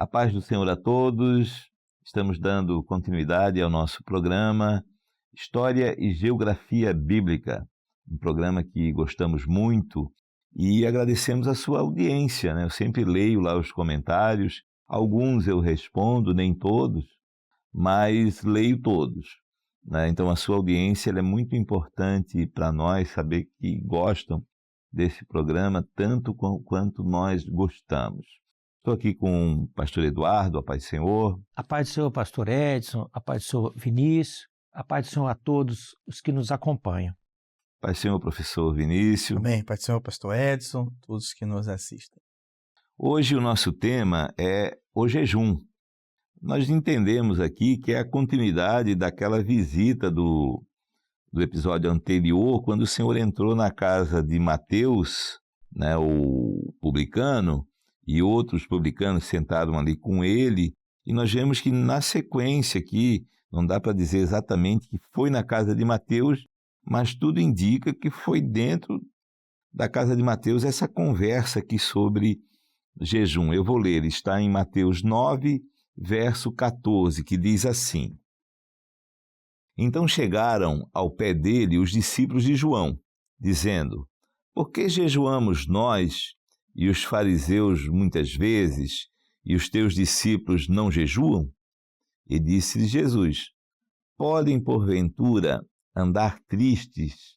paz do Senhor a todos. Estamos dando continuidade ao nosso programa História e Geografia Bíblica, um programa que gostamos muito e agradecemos a sua audiência, né? Eu sempre leio lá os comentários, alguns eu respondo, nem todos, mas leio todos, né? Então a sua audiência ela é muito importante para nós saber que gostam desse programa tanto quanto nós gostamos. Estou aqui com o pastor Eduardo, a paz do Senhor. A paz do Senhor, pastor Edson, a paz do Senhor Vinícius, a paz do Senhor a todos os que nos acompanham. Paz do Senhor, professor Vinícius. Amém. Paz do Senhor, pastor Edson, todos que nos assistem. Hoje o nosso tema é o jejum. Nós entendemos aqui que é a continuidade daquela visita do episódio anterior, quando o Senhor entrou na casa de Mateus, né, o publicano, e outros publicanos sentaram ali com ele, e nós vemos que na sequência aqui, não dá para dizer exatamente que foi na casa de Mateus, mas tudo indica que foi dentro da casa de Mateus essa conversa aqui sobre jejum. Eu vou ler, está em Mateus 9, verso 14, que diz assim: Então chegaram ao pé dele os discípulos de João, dizendo: Por que jejuamos nós e os fariseus muitas vezes, e os teus discípulos não jejuam? E disse-lhe Jesus: Podem, porventura, andar tristes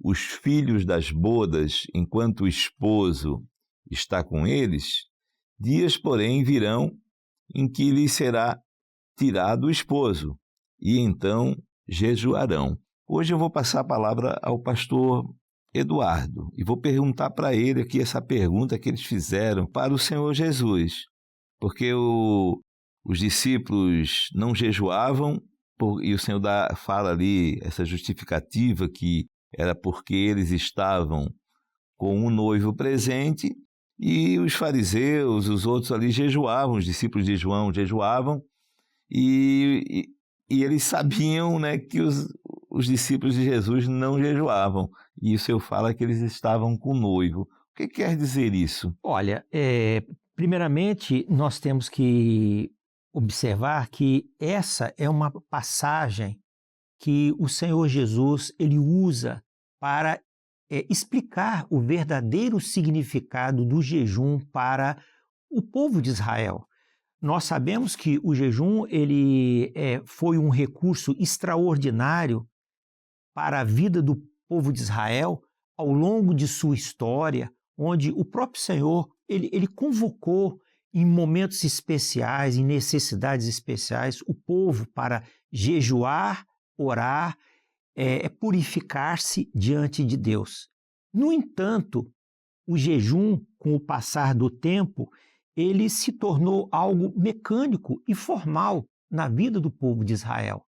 os filhos das bodas enquanto o esposo está com eles? Dias, porém, virão em que lhes será tirado o esposo, e então jejuarão. Hoje eu vou passar a palavra ao pastor Eduardo e vou perguntar para ele aqui essa pergunta que eles fizeram para o Senhor Jesus, porque os discípulos não jejuavam e o Senhor fala ali essa justificativa que era porque eles estavam com um noivo presente e os fariseus, os outros ali jejuavam, os discípulos de João jejuavam e eles sabiam, né, que os discípulos de Jesus não jejuavam. E o Senhor fala que eles estavam com o noivo. O que quer dizer isso? Olha, primeiramente nós temos que observar que essa é uma passagem que o Senhor Jesus ele usa para explicar o verdadeiro significado do jejum para o povo de Israel. Nós sabemos que o jejum ele foi um recurso extraordinário para a vida do povo de Israel ao longo de sua história, onde o próprio Senhor ele convocou em momentos especiais, em necessidades especiais, o povo para jejuar, orar, purificar-se diante de Deus. No entanto, o jejum, com o passar do tempo, ele se tornou algo mecânico e formal na vida do povo de Israel.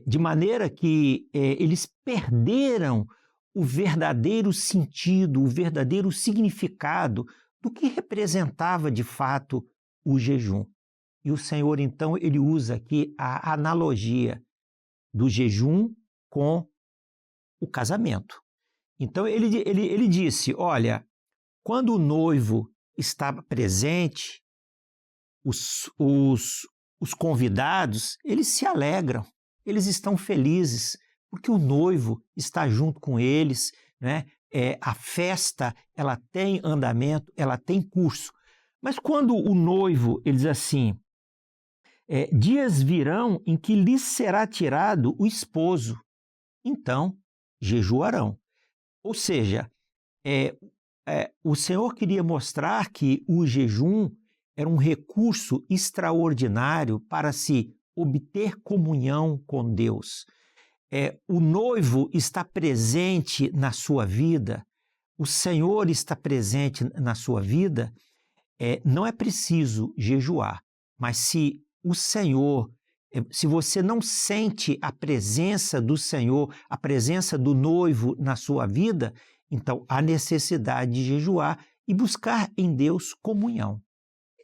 De maneira que eles perderam o verdadeiro sentido, o verdadeiro significado do que representava de fato o jejum. E o Senhor, então, ele usa aqui a analogia do jejum com o casamento. Então, ele disse, olha, quando o noivo estava presente, os convidados, eles se alegram, eles estão felizes, porque o noivo está junto com eles, né? A festa, ela tem andamento, ela tem curso. Mas quando o noivo, ele diz assim, dias virão em que lhes será tirado o esposo, então jejuarão. Ou seja, o Senhor queria mostrar que o jejum era um recurso extraordinário para se obter comunhão com Deus. O noivo está presente na sua vida, o Senhor está presente na sua vida, não é preciso jejuar, mas se o Senhor, se você não sente a presença do Senhor, a presença do noivo na sua vida, então há necessidade de jejuar e buscar em Deus comunhão.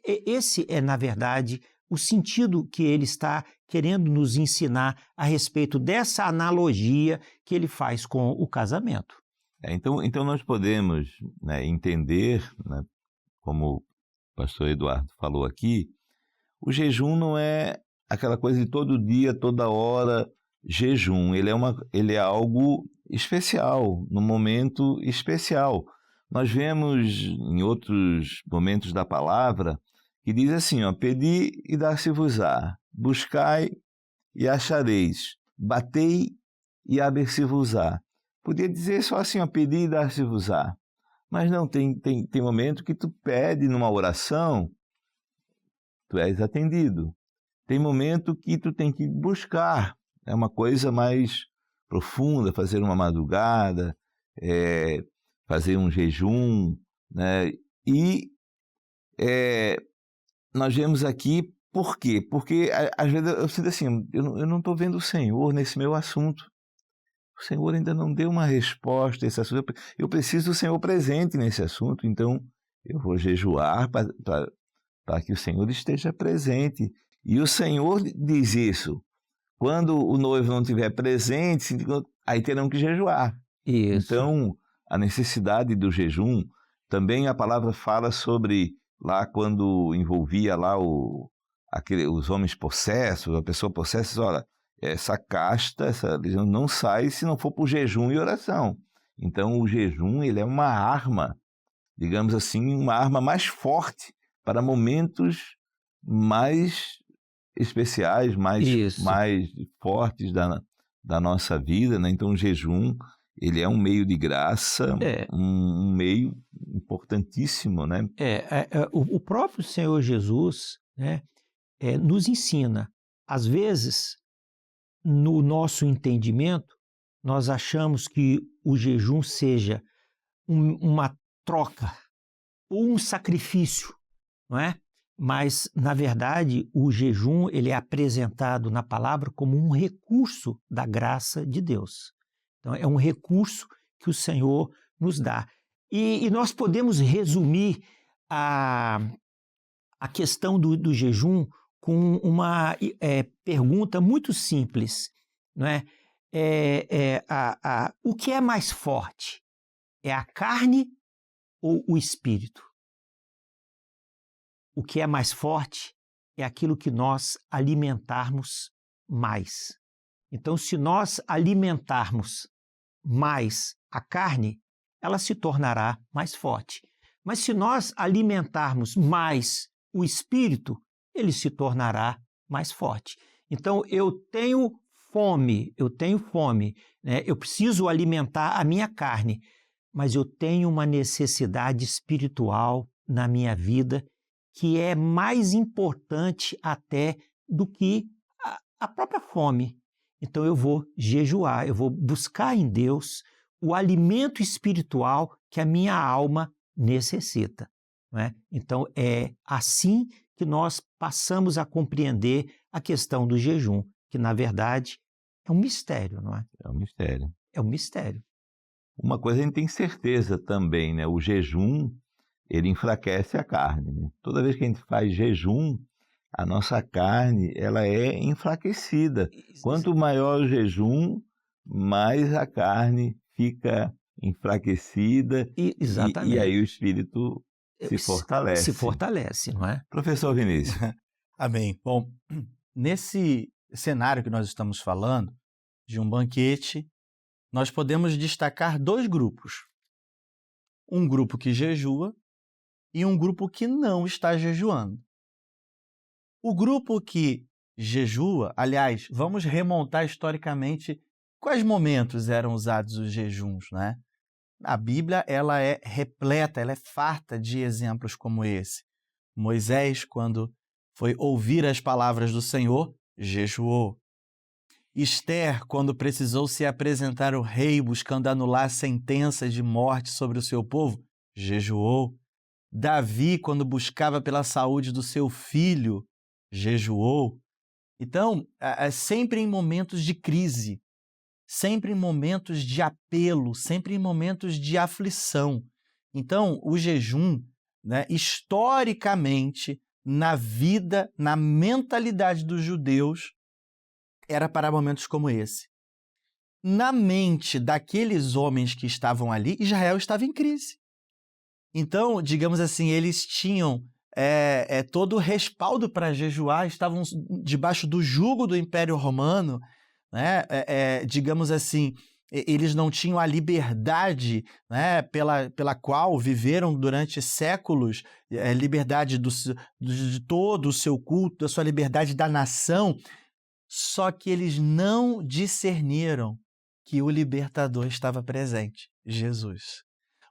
Esse é, na verdade, o sentido que ele está querendo nos ensinar a respeito dessa analogia que ele faz com o casamento. Então nós podemos, né, entender, né, como o pastor Eduardo falou aqui, O jejum não é aquela coisa de todo dia, toda hora, jejum. Ele é algo especial, num momento especial. Nós vemos em outros momentos da palavra que diz assim, ó, pedi e dar-se-vos-á, buscai e achareis, batei e abre-se-vos-á. Podia dizer só assim, ó, pedi e dar-se-vos-á. Mas não, tem momento que tu pede numa oração, tu és atendido. Tem momento que tu tem que buscar, é uma coisa mais profunda, fazer uma madrugada, fazer um jejum, né? E nós vemos aqui, por quê? Porque às vezes eu sinto assim, eu não estou vendo o Senhor nesse meu assunto. O Senhor ainda não deu uma resposta a esse assunto. Eu preciso do Senhor presente nesse assunto, então eu vou jejuar para que o Senhor esteja presente. E o Senhor diz isso. Quando o noivo não estiver presente, aí terão que jejuar. Isso. Então, a necessidade do jejum, também a palavra fala sobre lá quando envolvia lá os homens possessos, a pessoa possessa, olha, essa casta, essa religião não sai se não for por jejum e oração. Então, o jejum, ele é uma arma, digamos assim, uma arma mais forte para momentos mais especiais, mais fortes da nossa vida, né? Então, o jejum, ele é um meio de graça, um meio importantíssimo, né? O próprio Senhor Jesus, né, nos ensina. Às vezes, no nosso entendimento, nós achamos que o jejum seja uma troca ou um sacrifício, não é? Mas, na verdade, o jejum ele é apresentado na palavra como um recurso da graça de Deus. Então, é um recurso que o Senhor nos dá. E nós podemos resumir a questão do jejum com uma pergunta muito simples, não é? O que é mais forte? É a carne ou o espírito? O que é mais forte é aquilo que nós alimentarmos mais. Então, se nós alimentarmos mais a carne, ela se tornará mais forte. Mas se nós alimentarmos mais o espírito, ele se tornará mais forte. Então, eu tenho fome, né? Eu preciso alimentar a minha carne, mas eu tenho uma necessidade espiritual na minha vida que é mais importante até do que a própria fome. Então eu vou jejuar, eu vou buscar em Deus o alimento espiritual que a minha alma necessita, não é? Então é assim que nós passamos a compreender a questão do jejum, que na verdade é um mistério, não é? É um mistério. É um mistério. Uma coisa a gente tem certeza também, né? O jejum, ele enfraquece a carne, né? Toda vez que a gente faz jejum, a nossa carne, ela é enfraquecida. Quanto maior o jejum, mais a carne fica enfraquecida e aí o espírito se fortalece. Se fortalece, não é? Professor Vinícius. Amém. Bom, nesse cenário que nós estamos falando, de um banquete, nós podemos destacar dois grupos. Um grupo que jejua e um grupo que não está jejuando. O grupo que jejua, aliás, vamos remontar historicamente quais momentos eram usados os jejuns, né? A Bíblia, ela é repleta, ela é farta de exemplos como esse. Moisés, quando foi ouvir as palavras do Senhor, jejuou. Esther, quando precisou se apresentar ao rei buscando anular sentenças de morte sobre o seu povo, jejuou. Davi, quando buscava pela saúde do seu filho, jejuou. Então, sempre em momentos de crise, sempre em momentos de apelo, sempre em momentos de aflição. Então, o jejum, né, historicamente, na vida, na mentalidade dos judeus, era para momentos como esse. Na mente daqueles homens que estavam ali, Israel estava em crise. Então, digamos assim, eles tinham todo o respaldo para jejuar, estavam debaixo do jugo do Império Romano, né? Digamos assim, eles não tinham a liberdade, né, pela qual viveram durante séculos, liberdade de todo o seu culto, da sua liberdade da nação, só que eles não discerniram que o libertador estava presente, Jesus.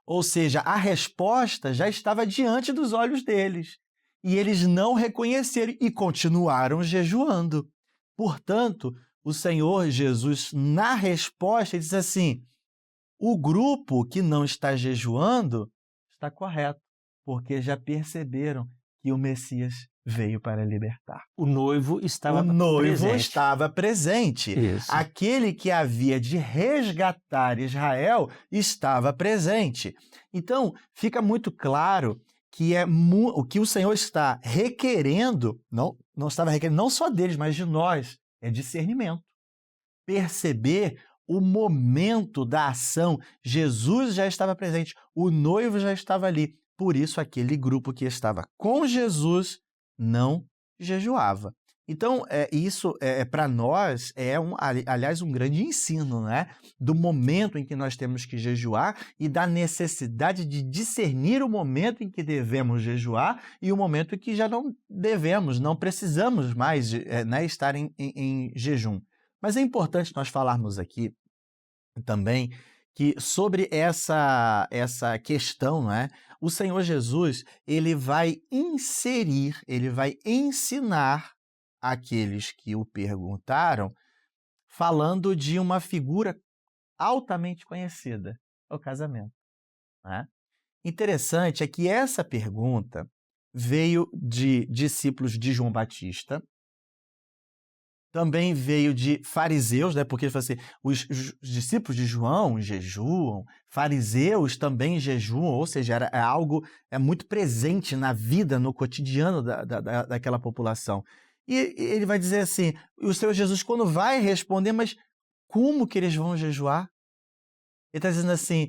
Ou seja, a resposta já estava diante dos olhos deles, e eles não reconheceram e continuaram jejuando. Portanto, o Senhor Jesus, na resposta, ele diz assim: o grupo que não está jejuando está correto, porque já perceberam que o Messias veio para libertar. O noivo estava presente. Isso. Aquele que havia de resgatar Israel estava presente. Então, fica muito claro que o que o Senhor está requerendo, não estava requerendo não só deles, mas de nós, é discernimento. Perceber o momento da ação. Jesus já estava presente, o noivo já estava ali. Por isso, aquele grupo que estava com Jesus não jejuava. Então, isso para nós aliás, um grande ensino, né? Do momento em que nós temos que jejuar e da necessidade de discernir o momento em que devemos jejuar e o momento em que já não devemos, não precisamos mais estar em jejum. Mas é importante nós falarmos aqui também que sobre essa questão, né, o Senhor Jesus, ele vai ensinar aqueles que o perguntaram, falando de uma figura altamente conhecida, o casamento. Né? Interessante é que essa pergunta veio de discípulos de João Batista, também veio de fariseus, né? Porque assim, os discípulos de João jejuam, fariseus também jejuam, ou seja, é algo muito presente na vida, no cotidiano daquela população. E ele vai dizer assim, o Senhor Jesus, quando vai responder, mas como que eles vão jejuar? Ele está dizendo assim,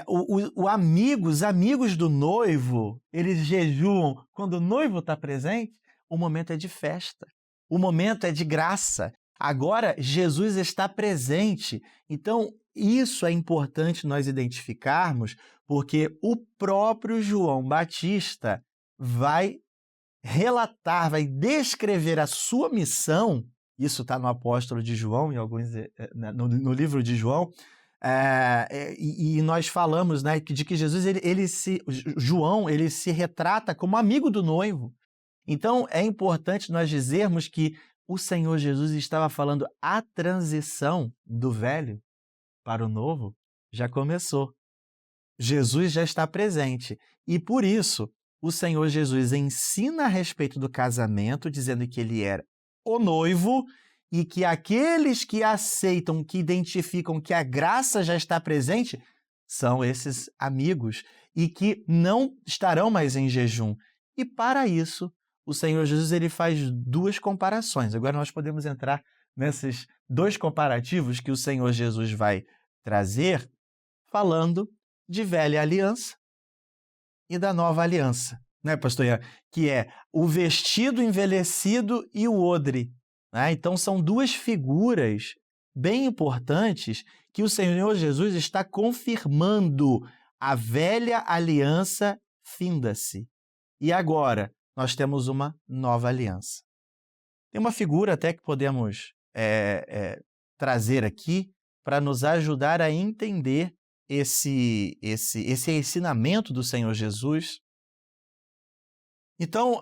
os amigos do noivo, eles jejuam quando o noivo está presente, o momento é de festa. O momento é de graça. Agora, Jesus está presente. Então, isso é importante nós identificarmos, porque o próprio João Batista vai relatar, vai descrever a sua missão. Isso está no Apóstolo de João, no livro de João. E nós falamos, né, de que Jesus, João, ele se retrata como amigo do noivo. Então, é importante nós dizermos que o Senhor Jesus estava falando a transição do velho para o novo já começou. Jesus já está presente. E por isso, o Senhor Jesus ensina a respeito do casamento, dizendo que ele era o noivo e que aqueles que aceitam, que identificam que a graça já está presente, são esses amigos e que não estarão mais em jejum. E para isso, o Senhor Jesus ele faz duas comparações. Agora nós podemos entrar nesses dois comparativos que o Senhor Jesus vai trazer, falando de velha aliança e da nova aliança, né, pastor Ian? Que é o vestido envelhecido e o odre. Né? Então são duas figuras bem importantes que o Senhor Jesus está confirmando. A velha aliança finda-se. E agora nós temos uma nova aliança. Tem uma figura até que podemos trazer aqui para nos ajudar a entender esse ensinamento do Senhor Jesus. Então,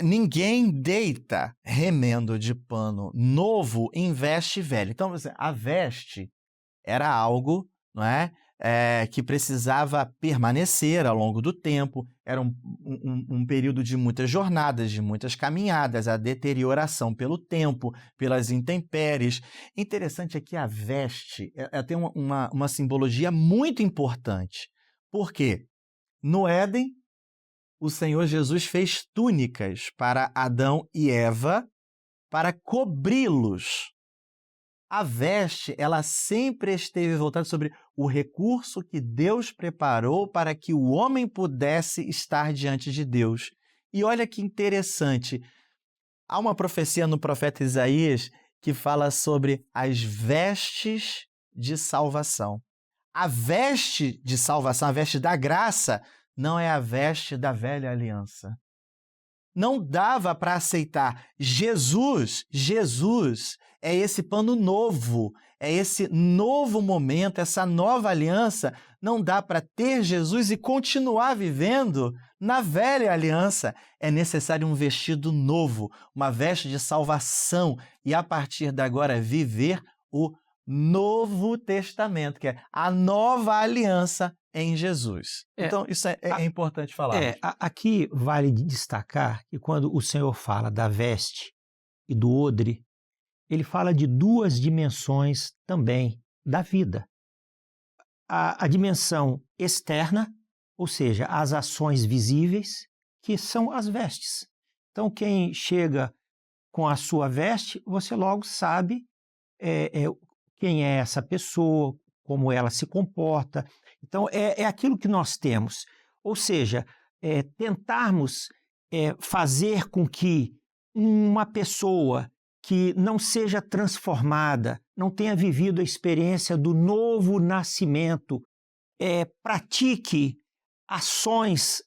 ninguém deita remendo de pano novo em veste velha. Então, a veste era algo, não é? Que precisava permanecer ao longo do tempo, era um período de muitas jornadas, de muitas caminhadas, a deterioração pelo tempo, pelas intempéries. Interessante é que a veste tem uma simbologia muito importante. Por quê? No Éden, o Senhor Jesus fez túnicas para Adão e Eva para cobri-los. A veste, ela sempre esteve voltada sobre o recurso que Deus preparou para que o homem pudesse estar diante de Deus. E olha que interessante, há uma profecia no profeta Isaías que fala sobre as vestes de salvação. A veste de salvação, a veste da graça, não é a veste da velha aliança. Não dava para aceitar. Jesus é esse pano novo, é esse novo momento, essa nova aliança. Não dá para ter Jesus e continuar vivendo na velha aliança. É necessário um vestido novo, uma veste de salvação e, a partir de agora, viver o Novo Testamento, que é a nova aliança em Jesus. Então, isso é importante falar. Aqui vale destacar que quando o Senhor fala da veste e do odre, ele fala de duas dimensões também da vida. A dimensão externa, ou seja, as ações visíveis, que são as vestes. Então, quem chega com a sua veste, você logo sabe quem é essa pessoa, como ela se comporta. Então, é aquilo que nós temos. Ou seja, tentarmos fazer com que uma pessoa que não seja transformada, não tenha vivido a experiência do novo nascimento, pratique ações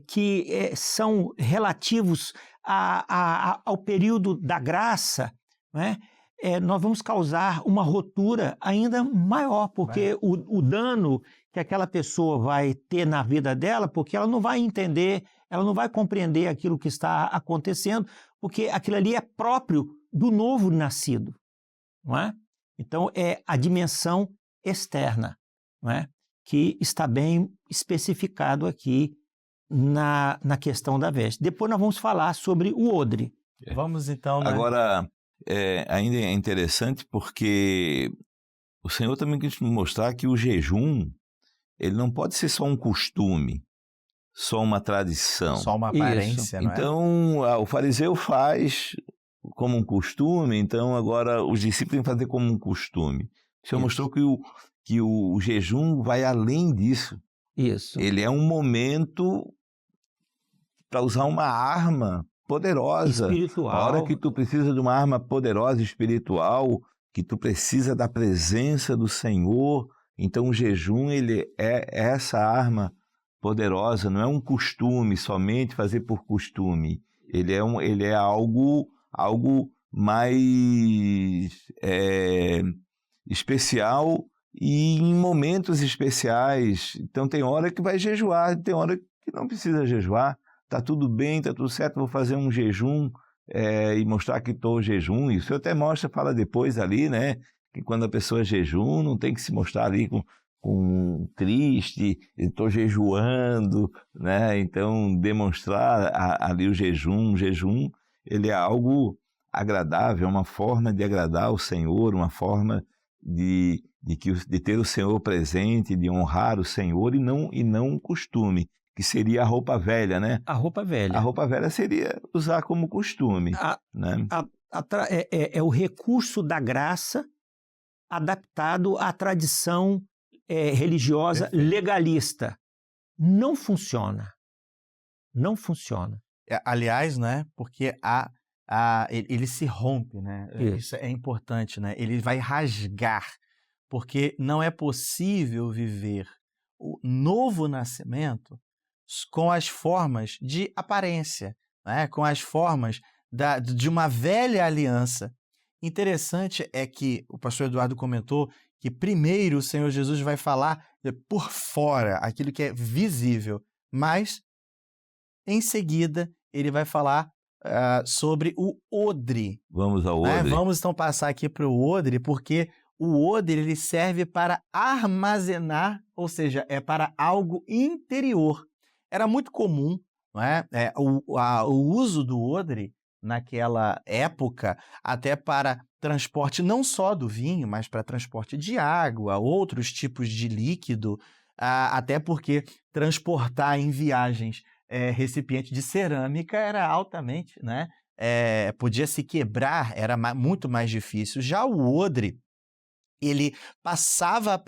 que são relativos ao período da graça, né? Nós vamos causar uma ruptura ainda maior, porque o dano que aquela pessoa vai ter na vida dela, porque ela não vai entender, ela não vai compreender aquilo que está acontecendo, porque aquilo ali é próprio do novo nascido, não é? Então, é a dimensão externa, não é? Que está bem especificado aqui na questão da veste. Depois nós vamos falar sobre o odre. Vamos então, né? Agora, ainda é interessante porque o Senhor também quis mostrar que o jejum, ele não pode ser só um costume, só uma tradição. Só uma aparência, não é? Então, o fariseu faz como um costume, então agora os discípulos têm que fazer como um costume. O Senhor mostrou que o jejum vai além disso. Isso. Ele é um momento para usar uma arma poderosa. Espiritual. A hora que tu precisa de uma arma poderosa espiritual, que tu precisa da presença do Senhor, então o jejum, ele é essa arma poderosa, não é um costume, somente fazer por costume. Ele é algo mais especial e em momentos especiais. Então tem hora que vai jejuar, tem hora que não precisa jejuar. Tá tudo bem, tá tudo certo, vou fazer um jejum e mostrar que estou jejum. Isso até fala depois ali, né? Que quando a pessoa jejum, não tem que se mostrar ali com triste, estou jejuando, né? Então, demonstrar ali o jejum. O jejum, ele é algo agradável, uma forma de agradar o Senhor, uma forma de ter o Senhor presente, de honrar o Senhor e não um costume, que seria a roupa velha, né? A roupa velha. A roupa velha seria usar como costume, né? É o recurso da graça adaptado à tradição religiosa legalista. Não funciona. Não funciona. Aliás, né? Porque ele se rompe, né? Isso é importante, né? Ele vai rasgar, porque não é possível viver o novo nascimento com as formas de aparência, né? Com as formas de uma velha aliança. Interessante é que o pastor Eduardo comentou que primeiro o Senhor Jesus vai falar por fora, aquilo que é visível, mas em seguida ele vai falar sobre o odre. Vamos ao odre. Vamos então passar aqui para o odre, porque o odre ele serve para armazenar, ou seja, é para algo interior. Era muito comum, não é? O uso do odre naquela época, até para transporte não só do vinho, mas para transporte de água, outros tipos de líquido, até porque transportar em viagens recipiente de cerâmica era altamente, né? Podia se quebrar, era muito mais difícil. Já o odre, ele passava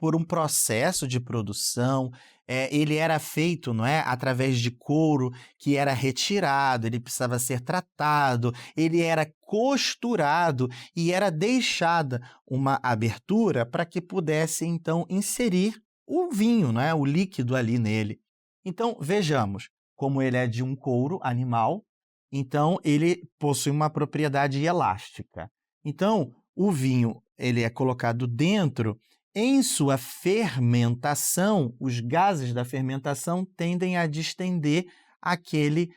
por um processo de produção, ele era feito, não é, através de couro que era retirado, ele precisava ser tratado, ele era costurado e era deixada uma abertura para que pudesse, então, inserir o vinho, não é, o líquido ali nele. Então, vejamos, como ele é de um couro animal, então ele possui uma propriedade elástica. Então, o vinho ele é colocado dentro, em sua fermentação, os gases da fermentação tendem a distender aquele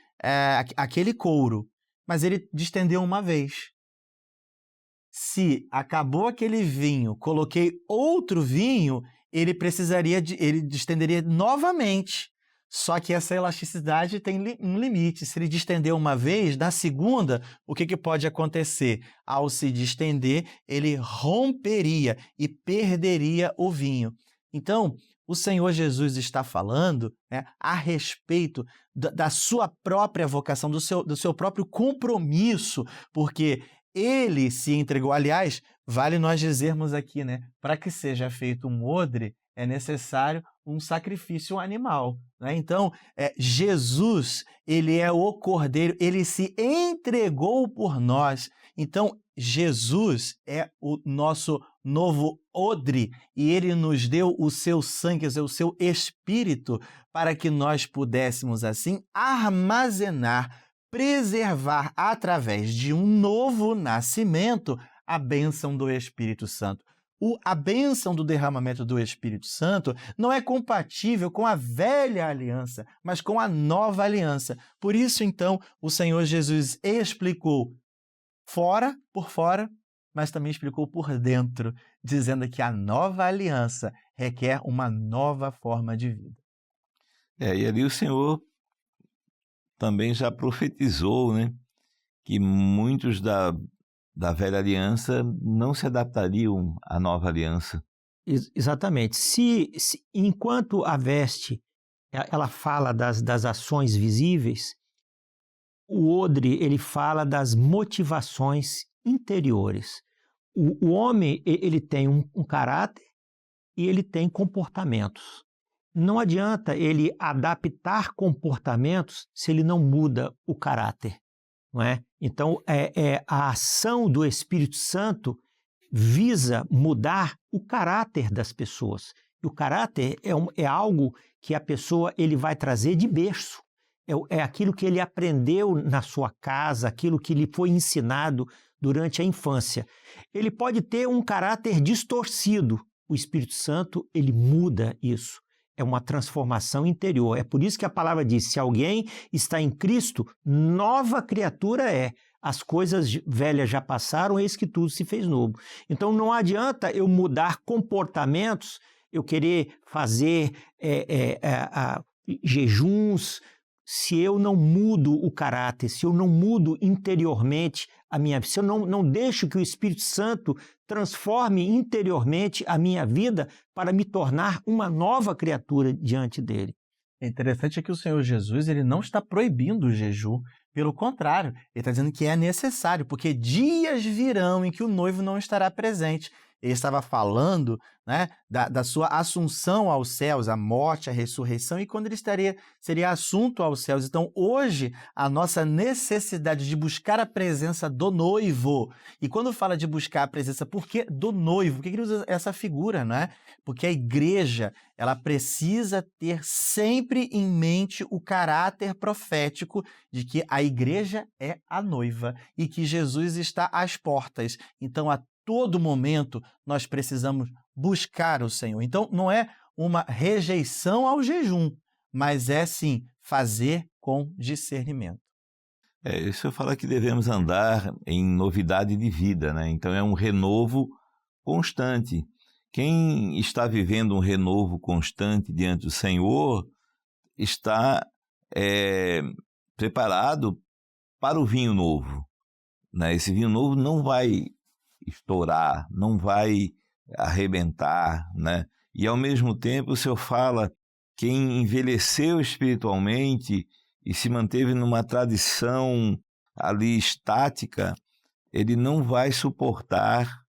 couro, mas ele distendeu uma vez. Se acabou aquele vinho, coloquei outro vinho, ele distenderia novamente. Só que essa elasticidade tem um limite. Se ele distender uma vez, na segunda, o que pode acontecer? Ao se distender, ele romperia e perderia o vinho. Então, o Senhor Jesus está falando, né, a respeito da sua própria vocação, do seu próprio compromisso, porque ele se entregou. Aliás, vale nós dizermos aqui, né, para que seja feito um odre, é necessário um sacrifício animal, né? Então, Jesus, ele é o Cordeiro, ele se entregou por nós. Então, Jesus é o nosso novo odre e ele nos deu o seu sangue, quer dizer, o seu espírito, para que nós pudéssemos, assim, armazenar, preservar, através de um novo nascimento, a bênção do Espírito Santo. A bênção do derramamento do Espírito Santo não é compatível com a velha aliança, mas com a nova aliança. Por isso, então, o Senhor Jesus explicou por fora, mas também explicou por dentro, dizendo que a nova aliança requer uma nova forma de vida. E ali o Senhor também já profetizou, né, que muitos da velha aliança não se adaptariam à nova aliança. Exatamente. Enquanto a veste ela fala das ações visíveis, o odre ele fala das motivações interiores. O homem ele tem um caráter e ele tem comportamentos. Não adianta ele adaptar comportamentos se ele não muda o caráter. Não é? Então, a ação do Espírito Santo visa mudar o caráter das pessoas. E o caráter é algo que a pessoa ele vai trazer de berço. É aquilo que ele aprendeu na sua casa, aquilo que lhe foi ensinado durante a infância. Ele pode ter um caráter distorcido. O Espírito Santo, ele muda isso. É uma transformação interior. É por isso que a palavra diz, se alguém está em Cristo, nova criatura é. As coisas velhas já passaram, eis que tudo se fez novo. Então não adianta eu mudar comportamentos, eu querer fazer jejuns, se eu não mudo o caráter, se eu não mudo interiormente a minha vida, se eu não deixo que o Espírito Santo transforme interiormente a minha vida para me tornar uma nova criatura diante dele. É interessante que o Senhor Jesus ele não está proibindo o jejum, pelo contrário, ele está dizendo que é necessário, porque dias virão em que o noivo não estará presente. Ele estava falando, né, da sua assunção aos céus, a morte, a ressurreição, e quando ele seria assunto aos céus. Então, hoje, a nossa necessidade de buscar a presença do noivo, e quando fala de buscar a presença, por que do noivo? Por que ele usa essa figura, não é? Porque a igreja, ela precisa ter sempre em mente o caráter profético de que a igreja é a noiva e que Jesus está às portas. Então, a todo momento nós precisamos buscar o Senhor. Então, não é uma rejeição ao jejum, mas é sim fazer com discernimento. Isso fala que devemos andar em novidade de vida, né? Então é um renovo constante. Quem está vivendo um renovo constante diante do Senhor está preparado para o vinho novo, né? Esse vinho novo não vai estourar, não vai arrebentar, né? E ao mesmo tempo o Senhor fala, quem envelheceu espiritualmente e se manteve numa tradição ali estática, ele não vai suportar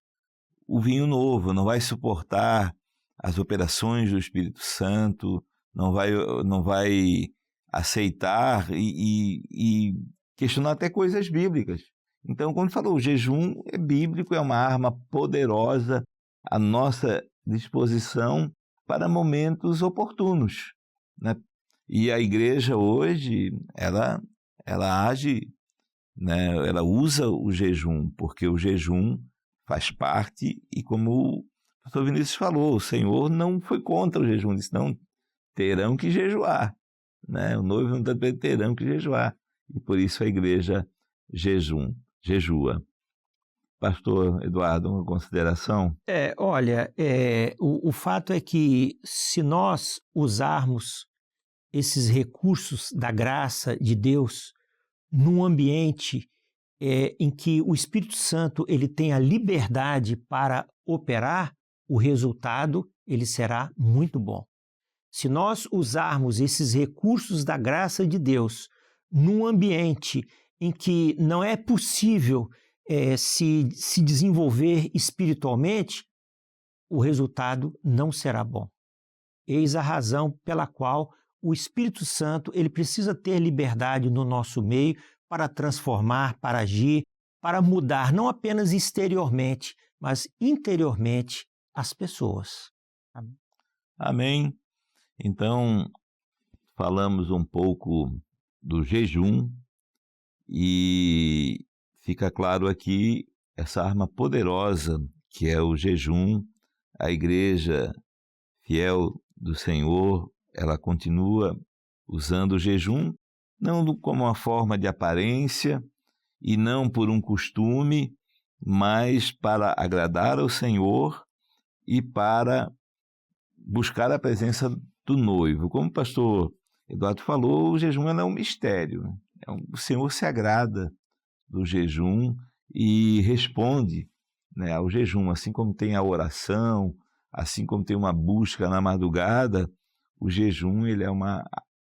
o vinho novo, não vai suportar as operações do Espírito Santo, não vai aceitar e questionar até coisas bíblicas. Então, quando falou, o jejum é bíblico, é uma arma poderosa à nossa disposição para momentos oportunos, né? E a igreja hoje, ela age, né? Ela usa o jejum, porque o jejum faz parte, e como o pastor Vinícius falou, o Senhor não foi contra o jejum, disse, não, terão que jejuar, né? O noivo não está dizendo, terão que jejuar, e por isso a igreja jejua. Pastor Eduardo, uma consideração? Olha, o fato é que se nós usarmos esses recursos da graça de Deus num ambiente em que o Espírito Santo ele tem a liberdade para operar, o resultado ele será muito bom. Se nós usarmos esses recursos da graça de Deus num ambiente em que não é possível se desenvolver espiritualmente, o resultado não será bom. Eis a razão pela qual o Espírito Santo ele precisa ter liberdade no nosso meio para transformar, para agir, para mudar não apenas exteriormente, mas interiormente as pessoas. Amém. Então, falamos um pouco do jejum e fica claro aqui essa arma poderosa que é o jejum. A igreja fiel do Senhor, ela continua usando o jejum, não como uma forma de aparência e não por um costume, mas para agradar ao Senhor e para buscar a presença do noivo. Como o pastor Eduardo falou, o jejum é um mistério. O Senhor se agrada do jejum e responde, né, ao jejum, assim como tem a oração, assim como tem uma busca na madrugada, o jejum ele é uma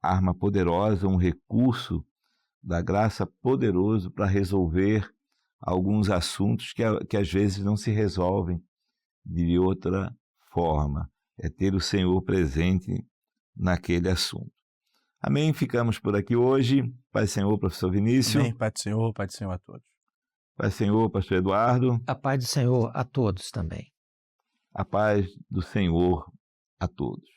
arma poderosa, um recurso da graça poderoso para resolver alguns assuntos que às vezes não se resolvem de outra forma. É ter o Senhor presente naquele assunto. Amém? Ficamos por aqui hoje. Pai do Senhor, professor Vinícius. Amém. Pai do Senhor a todos. Pai do Senhor, pastor Eduardo. A paz do Senhor a todos também. A paz do Senhor a todos.